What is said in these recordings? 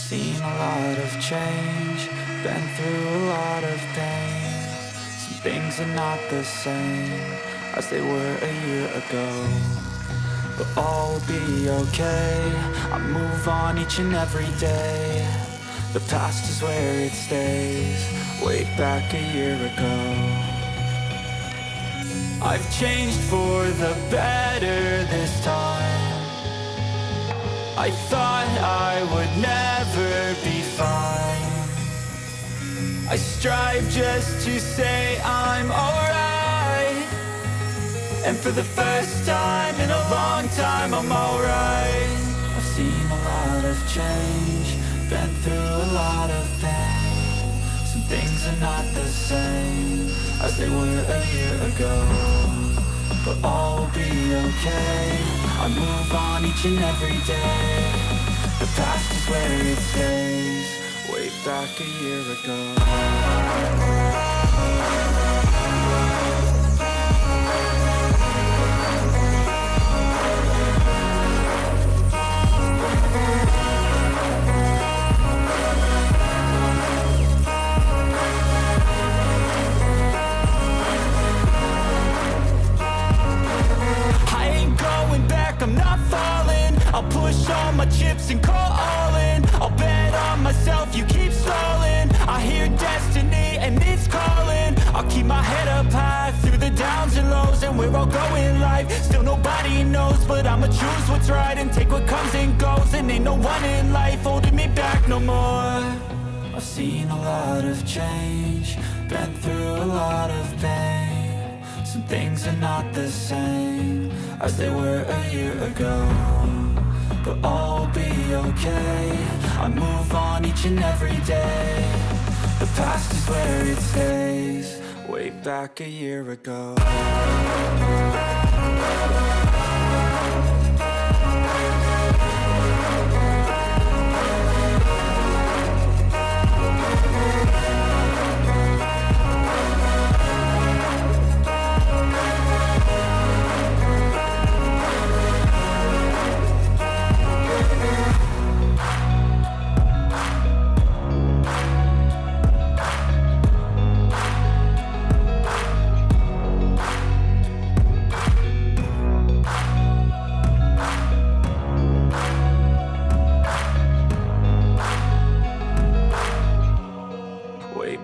Seen a lot of change, been through a lot of pain. Some things are not the same as they were a year ago, but all will be okay. I move on each and every day. The past is where it stays, way back a year ago. I've changed for the better this time. I thought I would never be fine. I strive just to say I'm alright, and for the first time in a long time I'm alright. I've seen a lot of change, been through a lot of pain. Some things are not the same as they were a year ago, but all will be okay. I move on each and every day. The past is where it stays, way back a year ago. I'm not falling, I'll push all my chips and call all in. I'll bet on myself, you keep stalling. I hear destiny and it's calling. I'll keep my head up high through the downs and lows, and we're all going life. Still nobody knows, but I'ma choose what's right and take what comes and goes. And ain't no one in life holding me back no more. I've seen a lot of change, been through a lot of pain. Some things are not the same as they were a year ago, but all will be okay. I move on each and every day. The past is where it stays, way back a year ago.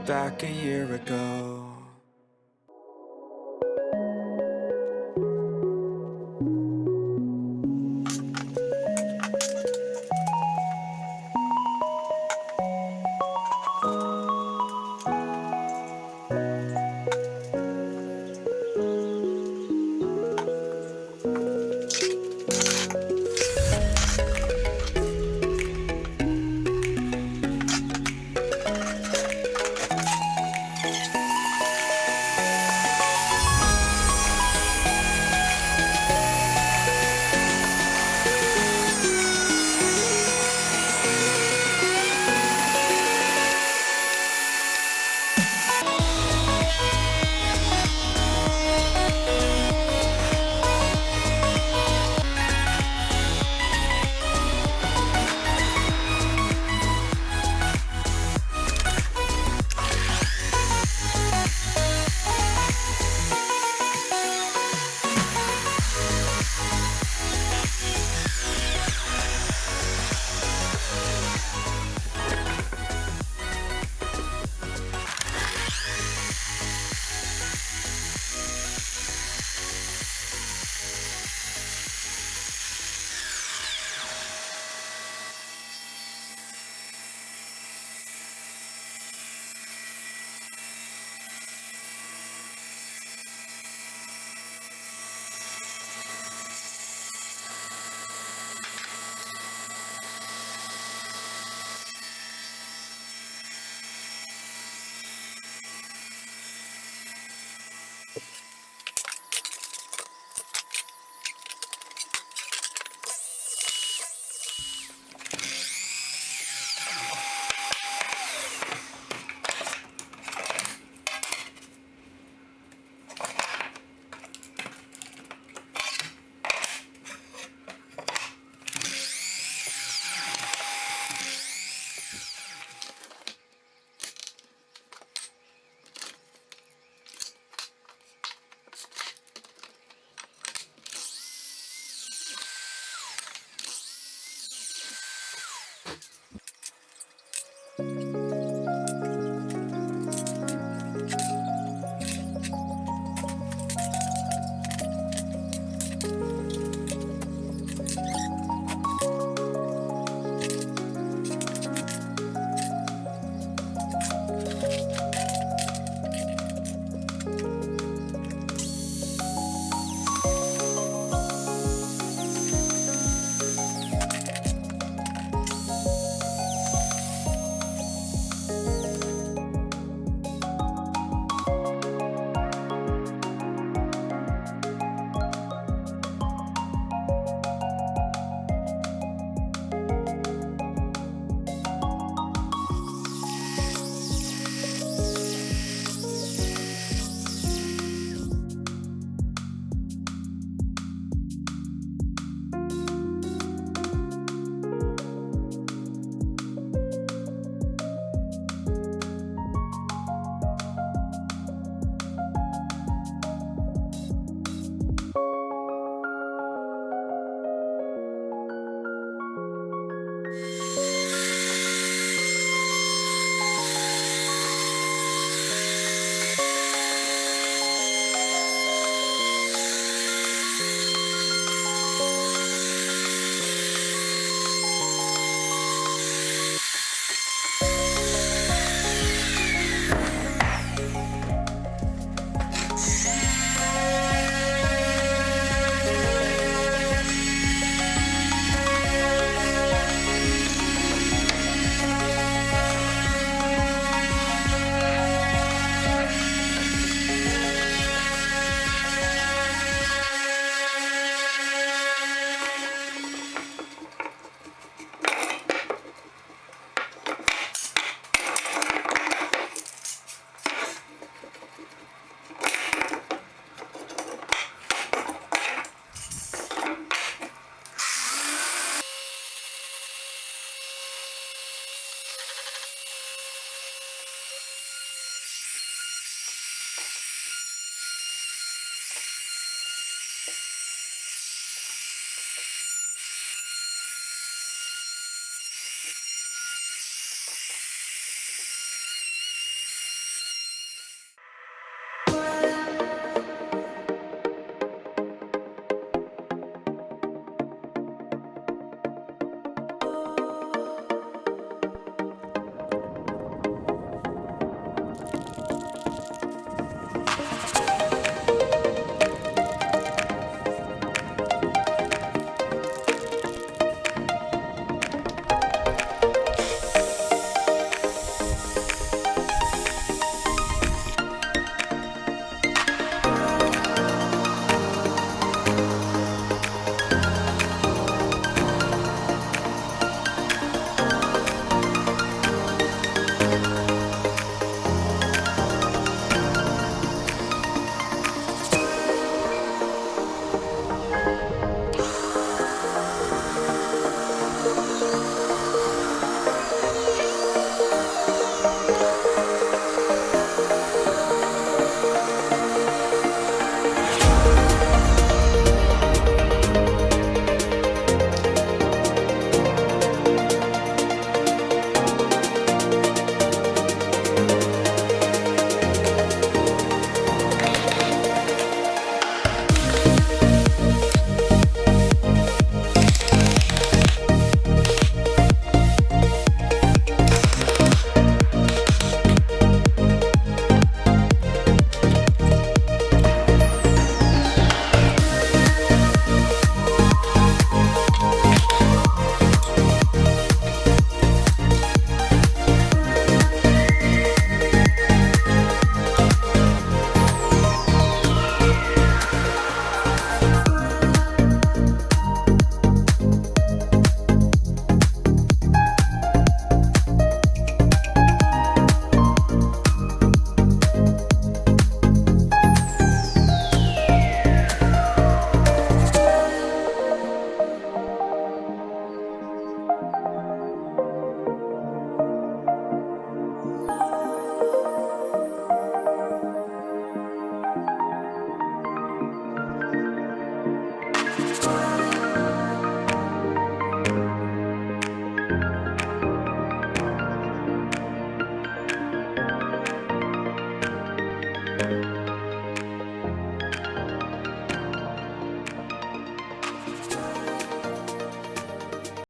Back a year ago.